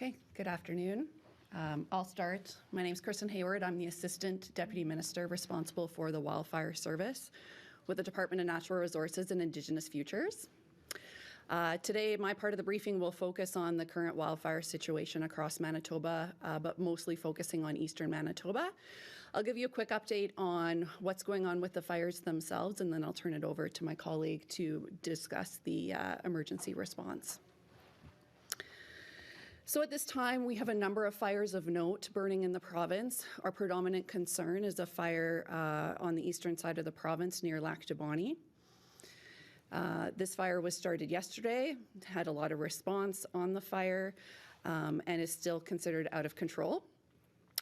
Okay, good afternoon. I'll start. My name is Kristin Hayward. I'm the Assistant Deputy Minister responsible for the Wildfire Service with the Department of Natural Resources and Indigenous Futures. Today, my part of the briefing will focus on the current wildfire situation across Manitoba, but mostly focusing on eastern Manitoba. I'll give you a quick update on what's going on with the fires themselves, and then I'll turn it over to my colleague to discuss the emergency response. So at this time, we have a number of fires of note burning in the province. Our predominant concern is a fire on the eastern side of the province near Lac du Bonnet. This fire was started yesterday, had a lot of response on the fire, and is still considered out of control.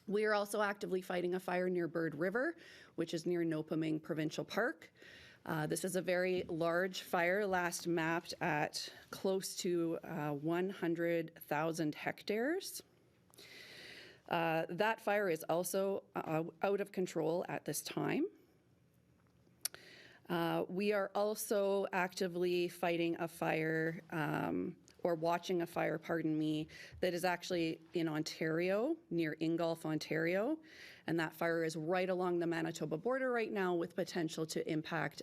We are also actively fighting a fire near Bird River, which is near Nopaming Provincial Park. This is a very large fire, last mapped at close to 100,000 hectares. That fire is also out of control at this time. We are also actively fighting a fire, or watching a fire, pardon me, that is actually in Ontario, near Ingolf, Ontario. And that fire is right along the Manitoba border right now with potential to impact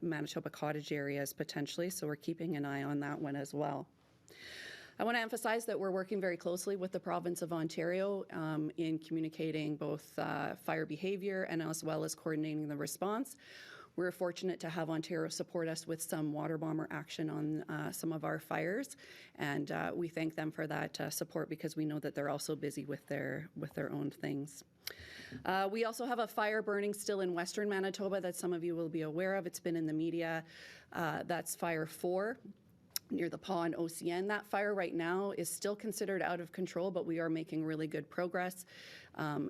Manitoba cottage areas potentially. So we're keeping an eye on that one as well. I want to emphasize that we're working very closely with the province of Ontario in communicating both fire behavior and as well as coordinating the response. We're fortunate to have Ontario support us with some water bomber action on some of our fires, and we thank them for that support because we know that they're also busy with their own things. We also have a fire burning still in western Manitoba that some of you will be aware of. It's been in the media. That's Fire 4. Near the Paw and OCN. That fire right now is still considered out of control, but we are making really good progress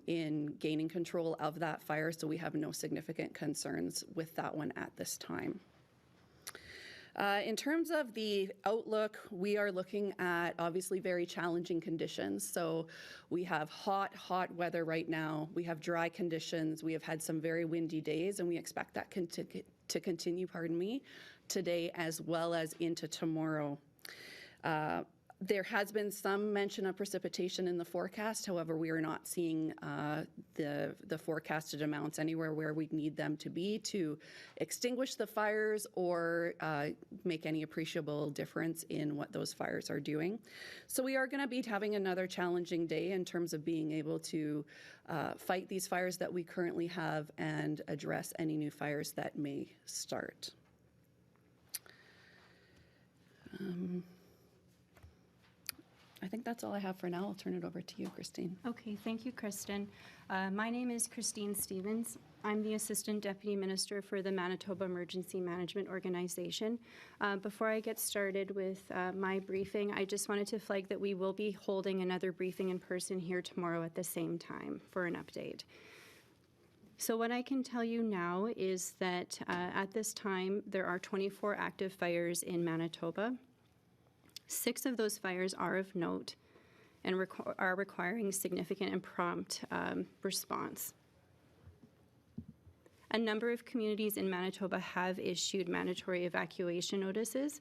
in gaining control of that fire, so we have no significant concerns with that one at this time. In terms of the outlook, we are looking at obviously very challenging conditions. So we have hot weather right now. We have dry conditions. We have had some very windy days, and we expect that to continue, today as well as into tomorrow. There has been some mention of precipitation in the forecast. However, we are not seeing the forecasted amounts anywhere where we need them to be to extinguish the fires or make any appreciable difference in what those fires are doing. So we are going to be having another challenging day in terms of being able to fight these fires that we currently have and address any new fires that may start. I think that's all I have for now. I'll turn it over to you, Christine. Okay, thank you, Kristin. My name is Christine Stevens. I'm the Assistant Deputy Minister for the Manitoba Emergency Management Organization. Before I get started with my briefing, I just wanted to flag that we will be holding another briefing in person here tomorrow at the same time for an update. So what I can tell you now is that at this time, there are 24 active fires in Manitoba. 6 of those fires are of note and are requiring significant and prompt response. A number of communities in Manitoba have issued mandatory evacuation notices.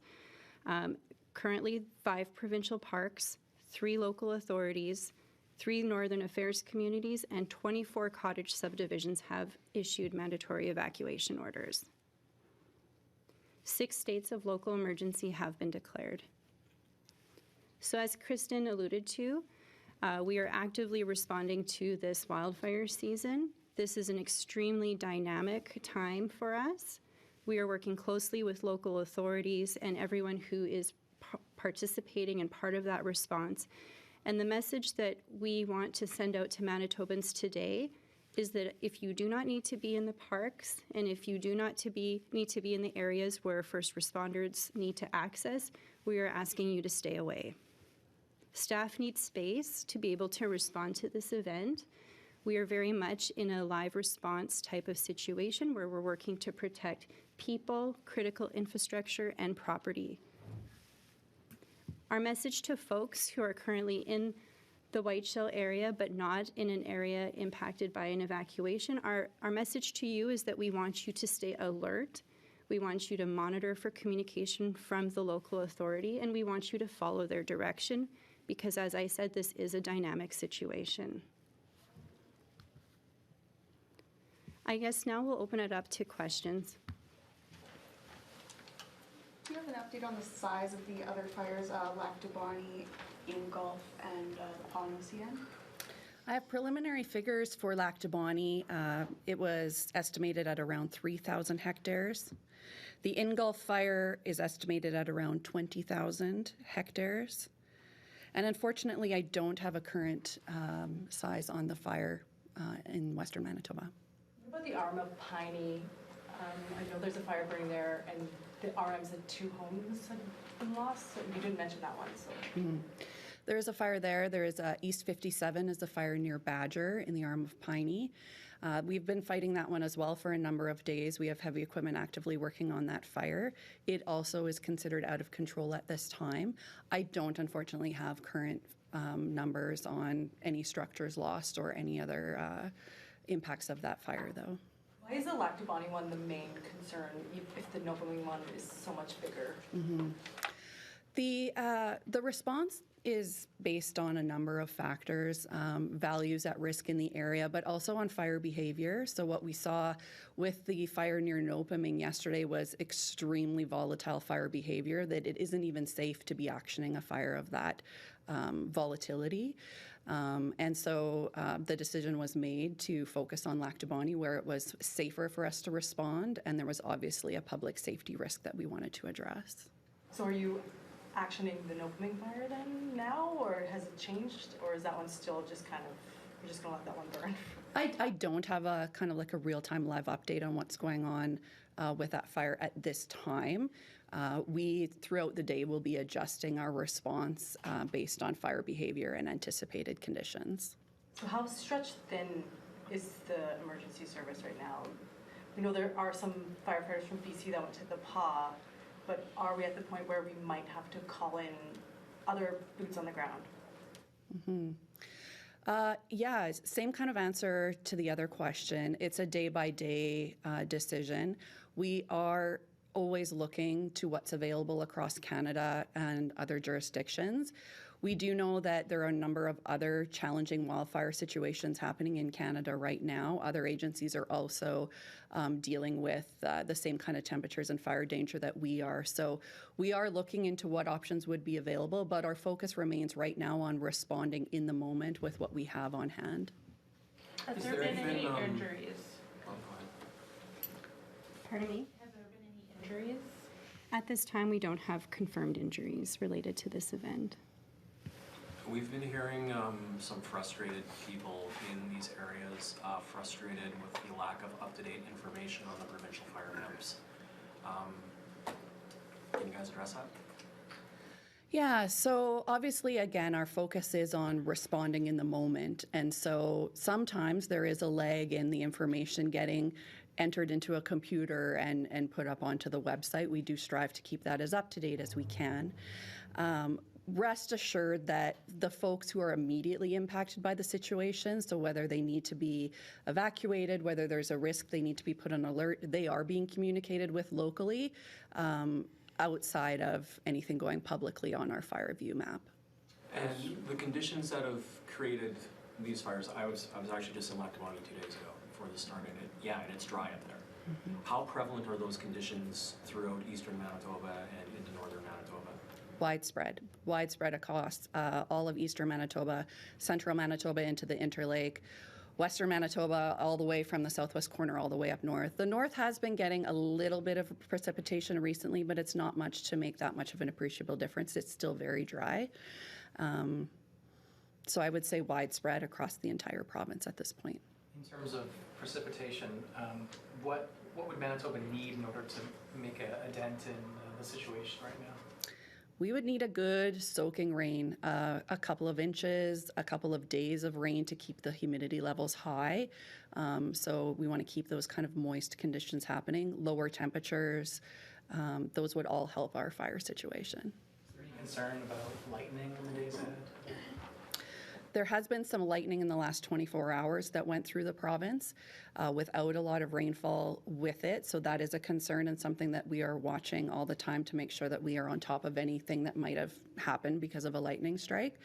Currently, 5 provincial parks, 3 local authorities, 3 Northern Affairs communities, and 24 cottage subdivisions have issued mandatory evacuation orders. 6 states of local emergency have been declared. So as Kristin alluded to, we are actively responding to this wildfire season. This is an extremely dynamic time for us. We are working closely with local authorities and everyone who is participating and part of that response. And the message that we want to send out to Manitobans today is that if you do not need to be in the parks and if you do not need to be in the areas where first responders need to access, we are asking you to stay away. Staff needs space to be able to respond to this event. We are very much in a live response type of situation where we're working to protect people, critical infrastructure, and property. Our message to folks who are currently in the Whiteshell area but not in an area impacted by an evacuation, our message to you is that we want you to stay alert. We want you to monitor for communication from the local authority, and we want you to follow their direction because as I said, this is a dynamic situation. I guess now we'll open it up to questions. Do you have an update on the size of the other fires, Lactobani, Ingolf, and the Polynesian? I have preliminary figures for Lactobani. It was estimated at around 3,000 hectares. The Ingolf fire is estimated at around 20,000 hectares. And unfortunately, I don't have a current size on the fire in Western Manitoba. What about the arm of Piney? I know there's a fire burning there, and the RM said 2 homes had been lost. So you didn't mention that one. So. There is a fire there. There is East 57 is a fire near Badger in the arm of Piney. We've been fighting that one as well for a number of days. We have heavy equipment actively working on that fire. It also is considered out of control at this time. I don't, unfortunately, have current numbers on any structures lost or any other impacts of that fire, though. Why is the Lactobani one the main concern if the Nopalin one is so much bigger? The response is based on a number of factors, values at risk in the area, but also on fire behavior. So what we saw with the fire near Nopalin yesterday was extremely volatile fire behavior, that it isn't even safe to be actioning a fire of that volatility. And so the decision was made to focus on Lactobani, where it was safer for us to respond, and there was obviously a public safety risk that we wanted to address. So are you actioning the Nopalin fire then now, or has it changed, or is that one still just kind of, you're just gonna let that one burn? I don't have a kind of like a real-time live update on what's going on with that fire at this time. We, throughout the day, will be adjusting our response based on fire behavior and anticipated conditions. So how stretched thin is the emergency service right now? We know there are some firefighters from BC that went to the PA, but are we at the point where we might have to call in other boots on the ground? Yeah, same kind of answer to the other question. It's a day-by-day decision. We are always looking to what's available across Canada and other jurisdictions. We do know that there are a number of other challenging wildfire situations happening in Canada right now. Other agencies are also dealing with the same kind of temperatures and fire danger that we are. So we are looking into what options would be available, but our focus remains right now on responding in the moment with what we have on hand. Has there been any injuries? Pardon me? Have there been any injuries? At this time, we don't have confirmed injuries related to this event. We've been hearing some frustrated people in these areas, frustrated with the lack of up-to-date information on the provincial fire maps. Can you guys address that? Yeah, so obviously, again, our focus is on responding in the moment. And so sometimes there is a lag in the information getting entered into a computer and put up onto the website. We do strive to keep that as up-to-date as we can. Rest assured that the folks who are immediately impacted by the situation, so whether they need to be evacuated, whether there's a risk they need to be put on alert, they are being communicated with locally outside of anything going publicly on our fire view map. And the conditions that have created these fires, I was actually just in Lactobani 2 days ago before this started. And it's dry up there. How prevalent are those conditions throughout eastern Manitoba and into northern Manitoba? Widespread across all of eastern Manitoba, central Manitoba into the Interlake, western Manitoba all the way from the southwest corner all the way up north. The north has been getting a little bit of precipitation recently, but it's not much to make that much of an appreciable difference. It's still very dry. So I would say widespread across the entire province at this point. In terms of precipitation, what would Manitoba need in order to make a dent in the situation right now? We would need a good soaking rain, a couple of inches, a couple of days of rain to keep the humidity levels high. So we want to keep those kind of moist conditions happening, lower temperatures. Those would all help our fire situation. Is there any concern about lightning in the days ahead? There has been some lightning in the last 24 hours that went through the province without a lot of rainfall with it. So that is a concern and something that we are watching all the time to make sure that we are on top of anything that might have happened because of a lightning strike.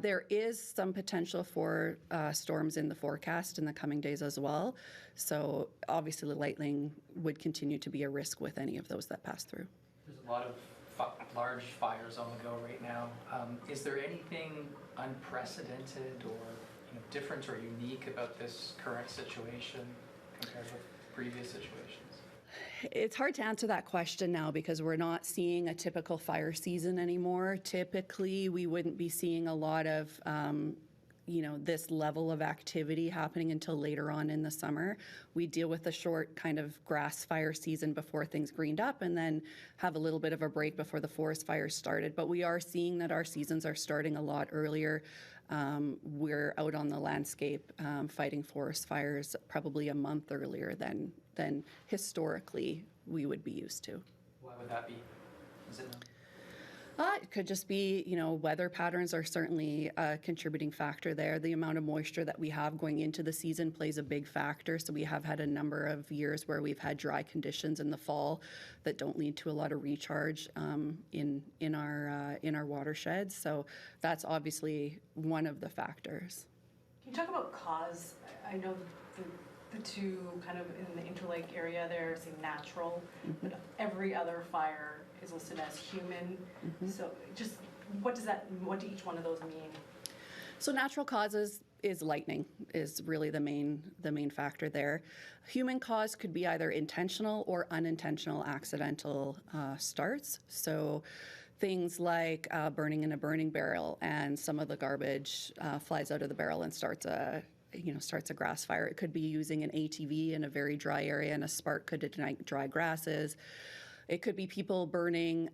There is some potential for storms in the forecast in the coming days as well. So obviously the lightning would continue to be a risk with any of those that pass through. There's a lot of large fires on the go right now. Is there anything unprecedented or different or unique about this current situation compared with previous situations? It's hard to answer that question now because we're not seeing a typical fire season anymore. Typically, we wouldn't be seeing a lot of this level of activity happening until later on in the summer. We deal with a short kind of grass fire season before things greened up and then have a little bit of a break before the forest fires started. But we are seeing that our seasons are starting a lot earlier. We're out on the landscape fighting forest fires probably a month earlier than historically we would be used to. Why would that be? Is it known? It could just be, weather patterns are certainly a contributing factor there. The amount of moisture that we have going into the season plays a big factor. So we have had a number of years where we've had dry conditions in the fall that don't lead to a lot of recharge in our watersheds. So that's obviously one of the factors. Can you talk about cause? I know the two kind of in the Interlake area there say natural, but every other fire is listed as human. So just what do each one of those mean? So natural causes is lightning is really the main factor there. Human cause could be either intentional or unintentional accidental starts. So things like burning in a burning barrel and some of the garbage flies out of the barrel and starts a grass fire. It could be using an ATV in a very dry area and a spark could ignite dry grasses. It could be people burning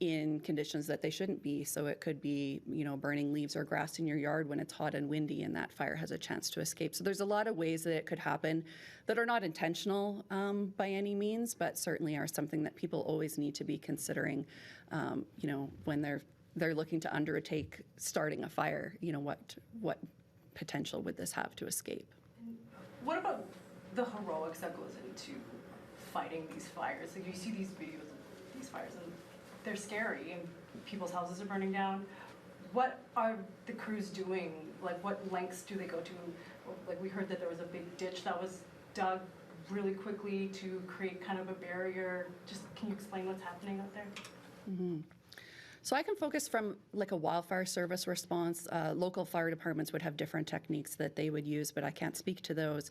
in conditions that they shouldn't be. So it could be, burning leaves or grass in your yard when it's hot and windy and that fire has a chance to escape. So there's a lot of ways that it could happen that are not intentional by any means, but certainly are something that people always need to be considering, when they're looking to undertake starting a fire. What potential would this have to escape? What about the heroics that goes into fighting these fires? Like you see these videos of these fires and they're scary and people's houses are burning down. What are the crews doing? Like what lengths do they go to? Like we heard that there was a big ditch that was dug really quickly to create kind of a barrier. Just can you explain what's happening out there? So I can focus from like a wildfire service response. Local fire departments would have different techniques that they would use, but I can't speak to those.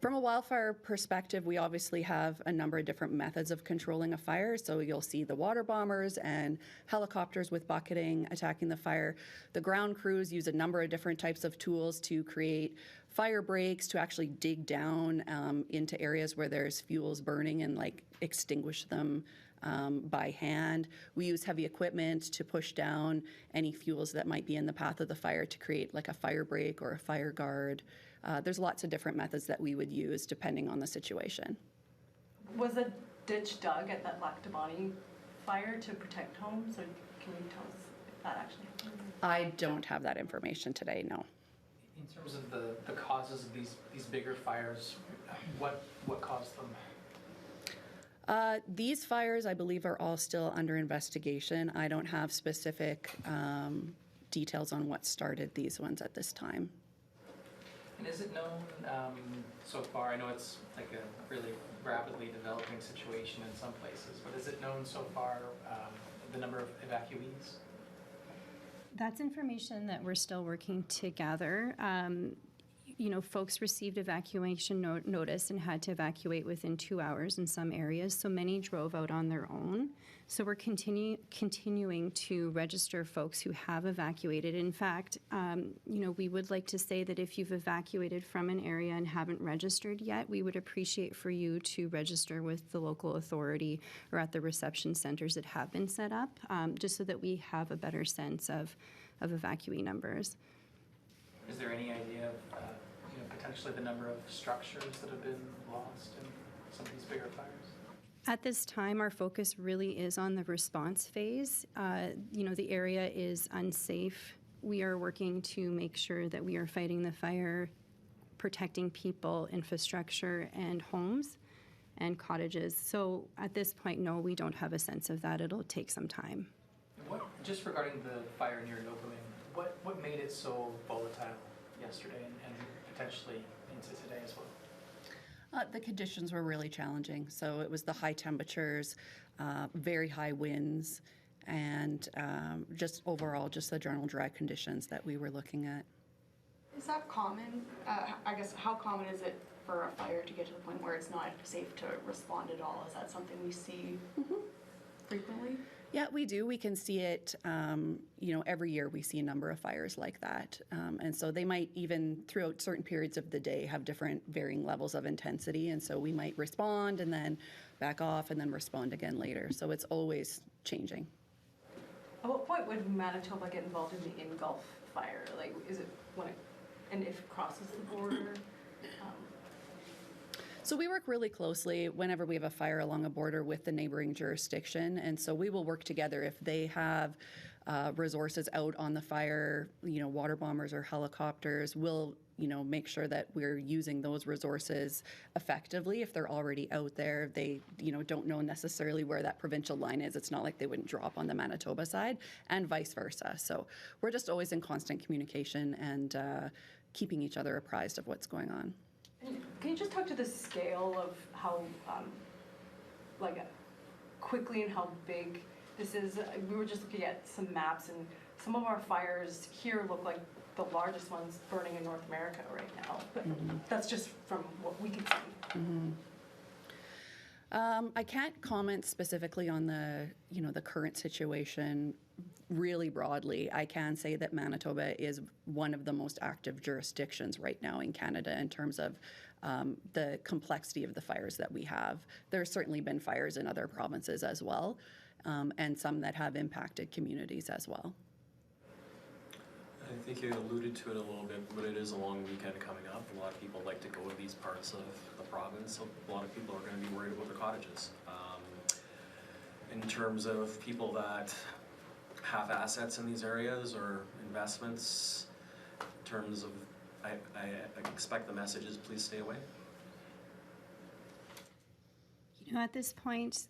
From a wildfire perspective, we obviously have a number of different methods of controlling a fire. So you'll see the water bombers and helicopters with bucketing attacking the fire. The ground crews use a number of different types of tools to create fire breaks, to actually dig down into areas where there's fuels burning and like extinguish them by hand. We use heavy equipment to push down any fuels that might be in the path of the fire to create like a fire break or a fire guard. There's lots of different methods that we would use depending on the situation. Was a ditch dug at that Lac du Bonnet fire to protect homes? Or can you tell us if that actually happened? I don't have that information today, no. In terms of the causes of these bigger fires, what caused them? These fires, I believe, are all still under investigation. I don't have specific details on what started these ones at this time. And is it known so far, I know it's like a really rapidly developing situation in some places, but is it known so far the number of evacuees? That's information that we're still working to gather. Folks received evacuation notice and had to evacuate within 2 hours in some areas, so many drove out on their own. So we're continuing to register folks who have evacuated. In fact, we would like to say that if you've evacuated from an area and haven't registered yet, we would appreciate for you to register with the local authority or at the reception centers that have been set up, just so that we have a better sense of evacuee numbers. Is there any idea of potentially the number of structures that have been lost in some of these bigger fires? At this time, our focus really is on the response phase. The area is unsafe we are working to make sure that we are fighting the fire, protecting people, infrastructure, and homes and cottages. So at this point, no, we don't have a sense of that. It'll take some time. Just regarding the fire near Nopalin, what made it so volatile yesterday and potentially into today as well? The conditions were really challenging. So it was the high temperatures, very high winds, and just overall, just the general dry conditions that we were looking at. Is that common? I guess, how common is it for a fire to get to the point where it's not safe to respond at all? Is that something we see frequently? Yeah, we do. We can see it, every year we see a number of fires like that. And so they might even, throughout certain periods of the day, have different varying levels of intensity. And so we might respond and then back off and then respond again later. So it's always changing. At what point would Manitoba get involved in the Ingulf fire? Like, is it and if it crosses the border? So we work really closely whenever we have a fire along a border with the neighboring jurisdiction. And so we will work together if they have resources out on the fire, water bombers or helicopters. We'll, make sure that we're using those resources effectively. If they're already out there, they, don't know necessarily where that provincial line is. It's not like they wouldn't drop on the Manitoba side, and vice versa. So we're just always in constant communication and keeping each other apprised of what's going on. Can you just talk to the scale of how, quickly and how big this is? We were just looking at some maps, and some of our fires here look like the largest ones burning in North America right now. But that's just from what we can see. I can't comment specifically on the current situation really broadly. I can say that Manitoba is one of the most active jurisdictions right now in Canada in terms of the complexity of the fires that we have. There's certainly been fires in other provinces as well, and some that have impacted communities as well. I think you alluded to it a little bit, but it is a long weekend coming up. A lot of people like to go to these parts of the province, so a lot of people are going to be worried about their cottages. In terms of people that have assets in these areas or investments, in terms of, I expect the message is please stay away. At this point,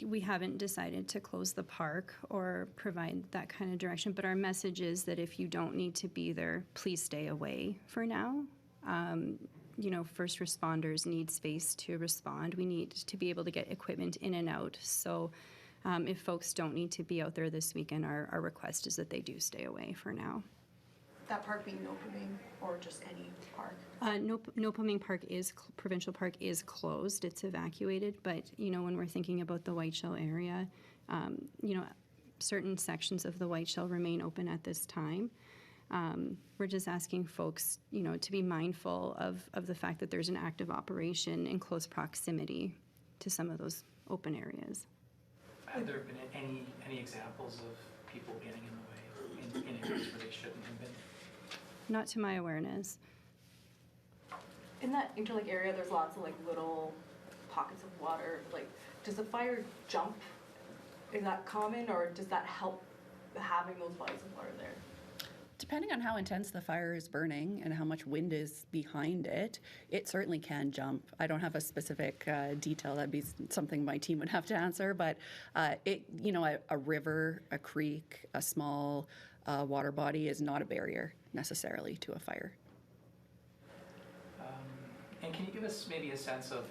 we haven't decided to close the park or provide that kind of direction, but our message is that if you don't need to be there, please stay away for now. First responders need space to respond. We need to be able to get equipment in and out. So if folks don't need to be out there this weekend, our request is that they do stay away for now. That park being Nopalin or just any park? Nopalin Park provincial park is closed. It's evacuated, but when we're thinking about the Whiteshell area, certain sections of the Whiteshell remain open at this time. We're just asking folks, to be mindful of the fact that there's an active operation in close proximity to some of those open areas. Have there been any examples of people getting in the way in areas where they shouldn't have been? Not to my awareness. In that Interlake area, there's lots of little pockets of water. Does the fire jump? Is that common, or does that help having those bodies of water there? Depending on how intense the fire is burning and how much wind is behind it, it certainly can jump. I don't have a specific detail. That'd be something my team would have to answer. But a river, a creek, a small water body is not a barrier necessarily to a fire. And can you give us maybe a sense of,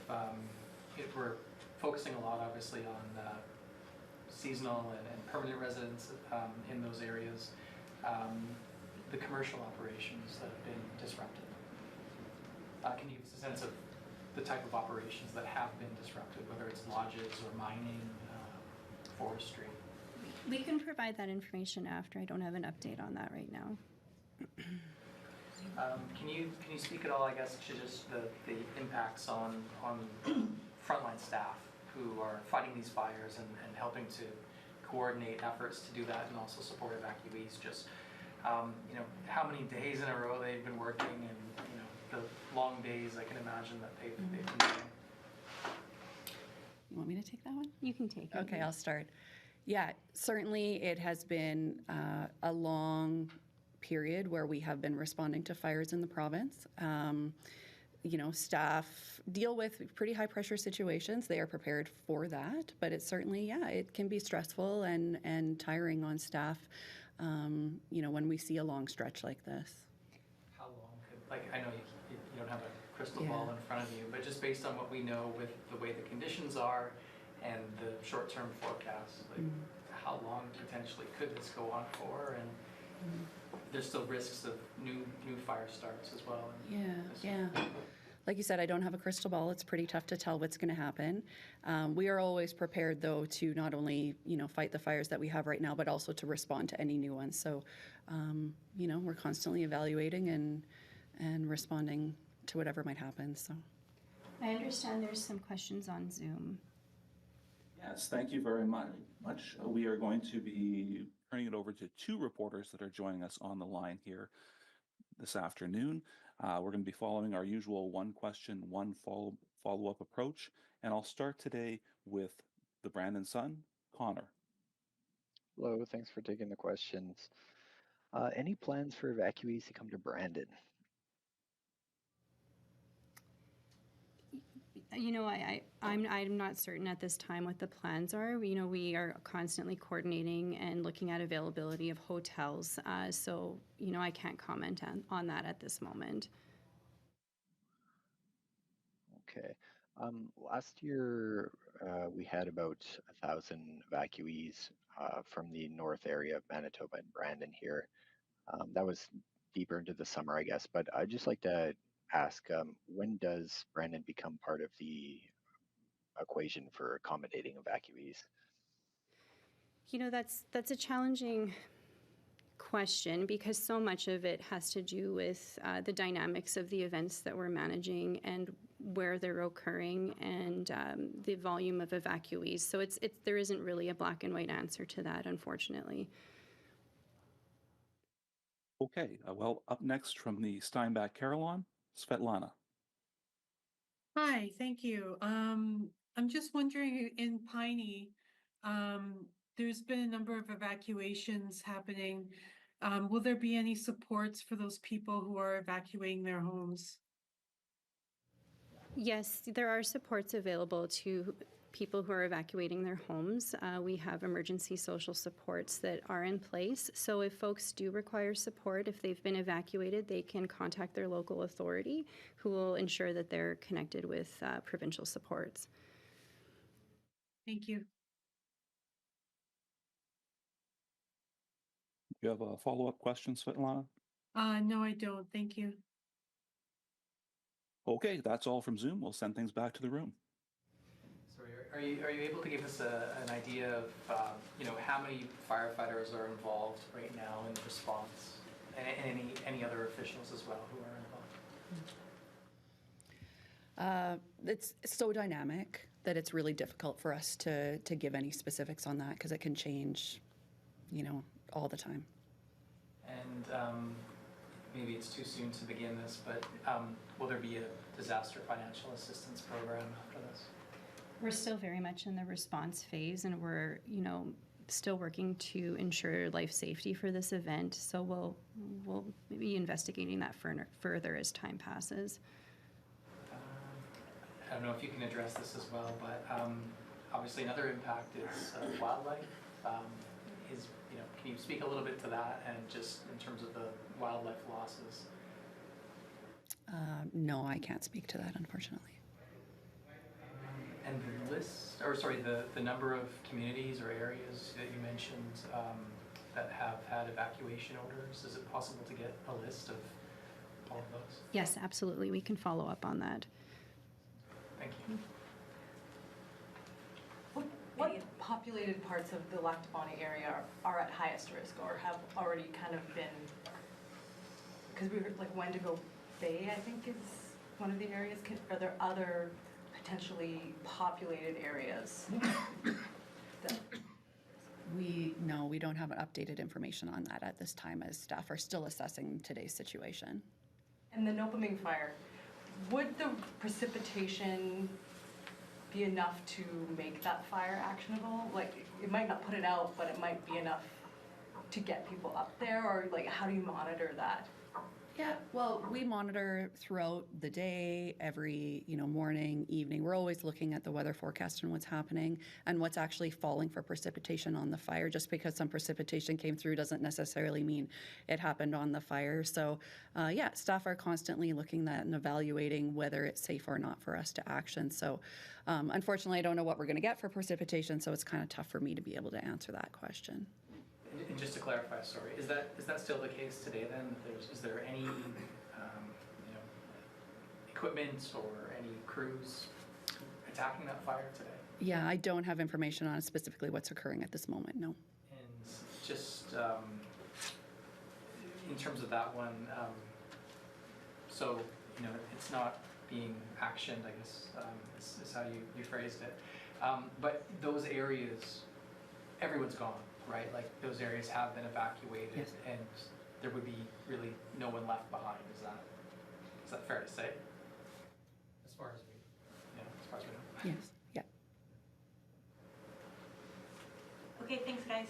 if we're focusing a lot obviously on seasonal and permanent residents in those areas, the commercial operations that have been disrupted? Can you give us a sense of the type of operations that have been disrupted, whether it's lodges or mining, forestry? We can provide that information after. I don't have an update on that right now. Can you speak at all, I guess, to just the impacts on frontline staff who are fighting these fires and helping to coordinate efforts to do that and also support evacuees? Just how many days in a row they've been working, and the long days I can imagine that they've been doing. You want me to take that one? You can take it. Okay, I'll start. Yeah, certainly it has been a long period where we have been responding to fires in the province. Staff deal with pretty high pressure situations. They are prepared for that, but it's certainly, it can be stressful and tiring on staff, when we see a long stretch like this. How long I know you don't have a crystal ball in front of you, but just based on what we know with the way the conditions are and the short-term forecasts, how long potentially could this go on for? And there's still risks of new fire starts as well. Yeah. Like you said, I don't have a crystal ball. It's pretty tough to tell what's going to happen. We are always prepared, though, to not only, fight the fires that we have right now, but also to respond to any new ones. So, we're constantly evaluating and responding to whatever might happen. So, I understand there's some questions on Zoom. Yes, thank you very much. We are going to be turning it over to two reporters that are joining us on the line here this afternoon. We're going to be following our usual one question, one follow-up approach. And I'll start today with the Brandon Sun, Connor. Hello, thanks for taking the questions. Any plans for evacuees to come to Brandon? I'm not certain at this time what the plans are. We are constantly coordinating and looking at availability of hotels. So, I can't comment on that at this moment. Okay. Last year, we had about 1,000 evacuees from the north area of Manitoba and Brandon here. That was deeper into the summer, I guess. But I'd just like to ask, when does Brandon become part of the equation for accommodating evacuees? That's a challenging question because so much of it has to do with the dynamics of the events that we're managing and where they're occurring and the volume of evacuees. So there isn't really a black and white answer to that, unfortunately. Okay, well, up next from the Steinbach Carillon, Svetlana. Hi, thank you. I'm just wondering, in Piney, there's been a number of evacuations happening. Will there be any supports for those people who are evacuating their homes? Yes, there are supports available to people who are evacuating their homes. We have emergency social supports that are in place. So if folks do require support, if they've been evacuated, they can contact their local authority who will ensure that they're connected with provincial supports. Thank you. Do you have a follow-up question, Svetlana? No, I don't. Thank you. Okay, that's all from Zoom. We'll send things back to the room. So are you able to give us an idea of how many firefighters are involved right now in the response, and any other officials as well who are involved? It's so dynamic that it's really difficult for us to give any specifics on that because it can change, all the time. And maybe it's too soon to begin this, but will there be a disaster financial assistance program after this? We're still very much in the response phase, and we're, still working to ensure life safety for this event. So we'll be investigating that further as time passes. I don't know if you can address this as well, but obviously another impact is wildlife. Can you speak a little bit to that and just in terms of the wildlife losses? No, I can't speak to that, unfortunately. And the number of communities or areas that you mentioned that have had evacuation orders, is it possible to get a list of all of those? Yes, absolutely. We can follow up on that. Thank you. What populated parts of the Lactabani area are at highest risk or have already kind of been, because we heard like Wendigo Bay, I think is one of the areas. Are there other potentially populated areas? We don't have updated information on that at this time as staff are still assessing today's situation. And the Nopaming fire, would the precipitation be enough to make that fire actionable? Like, it might not put it out, but it might be enough to get people up there, or like how do you monitor that? Yeah, well, we monitor throughout the day, every, morning, evening. We're always looking at the weather forecast and what's happening and what's actually falling for precipitation on the fire. Just because some precipitation came through doesn't necessarily mean it happened on the fire. So, staff are constantly looking at and evaluating whether it's safe or not for us to action. So, unfortunately, I don't know what we're going to get for precipitation, so it's kind of tough for me to be able to answer that question. And just to clarify, sorry, is that still the case today then? Is there any equipment or any crews attacking that fire today? Yeah, I don't have information on specifically what's occurring at this moment, no. And just in terms of that one, so it's not being actioned, I guess, is how you phrased it. But those areas, everyone's gone, right? Like those areas have been evacuated, Yes. and there would be really no one left behind. Is that fair to say? As far as we know. Yes, yeah. Okay, thanks, guys.